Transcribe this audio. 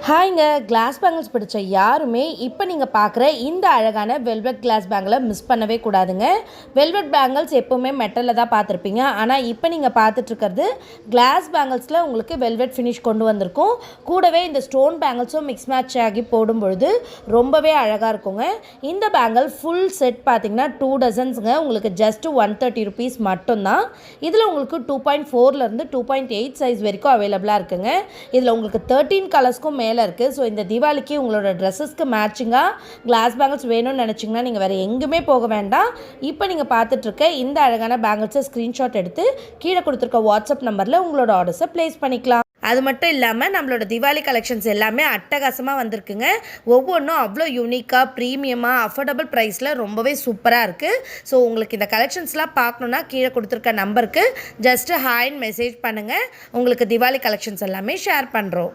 ஹாய்ங்க, glass bangles பிடிச்ச யாருமே இப்போ நீங்கள் பார்க்குற இந்த அழகான வெல்வெட் கிளாஸ் பேங்கிளை மிஸ் பண்ணவே கூடாதுங்க. வெல்வெட் பேங்கிள்ஸ் எப்போவுமே மெட்டலில் தான் பார்த்துருப்பீங்க. ஆனால் இப்போ நீங்கள் பார்த்துட்ருக்கிறது கிளாஸ் பேங்கிள்ஸில் உங்களுக்கு வெல்வெட் ஃபினிஷ் கொண்டு வந்திருக்கும். கூடவே இந்த ஸ்டோன் பேங்கிள்ஸும் மிக்ஸ் மேட்ச் ஆகி போடும்பொழுது ரொம்பவே அழகாக இருக்குங்க. இந்த பேங்கிள் ஃபுல் செட் பார்த்திங்கன்னா 2 டசன்ஸுங்க. உங்களுக்கு ஜஸ்ட்டு 130 rupees மட்டும்தான். இதில் உங்களுக்கு 2.4லேருந்து 2.8 சைஸ் வரைக்கும் அவைலபிளாக இருக்குங்க. இதில் உங்களுக்கு 13 கலர்ஸ்க்கும் மேலே இருக்குது. ஸோ இந்த தீபாவளிக்கு உங்களோட ட்ரெஸ்ஸஸ்க்கு மேட்சிங்காக கிளாஸ் பேங்கிள்ஸ் வேணும்னு நினச்சிங்கன்னா நீங்கள் வேறு எங்குமே போக வேண்டாம். இப்போ நீங்கள் பார்த்துட்ருக்க இந்த அழகான பேங்கிள்ஸை ஸ்க்ரீன்ஷாட் எடுத்து கீழே கொடுத்துருக்க வாட்ஸ்அப் நம்பரில் உங்களோட ஆர்டர்ஸை ப்ளேஸ் பண்ணிக்கலாம். அது மட்டும் இல்லாமல் நம்மளோட தீபாவளி கலெக்ஷன்ஸ் எல்லாமே அட்டகாசமாக வந்திருக்குங்க. ஒவ்வொன்றும் அவ்வளோ யூனிக்காக, ப்ரீமியமாக, அஃபோர்டபுள் ப்ரைஸில் ரொம்பவே சூப்பராக இருக்குது. ஸோ உங்களுக்கு இந்த கலெக்ஷன்ஸ்லாம் பார்க்கணுன்னா கீழே கொடுத்துருக்க நம்பருக்கு ஜஸ்ட்டு ஹாய்ன்னு மெசேஜ் பண்ணுங்கள். உங்களுக்கு தீபாவளி கலெக்ஷன்ஸ் எல்லாமே ஷேர் பண்ணுறோம்.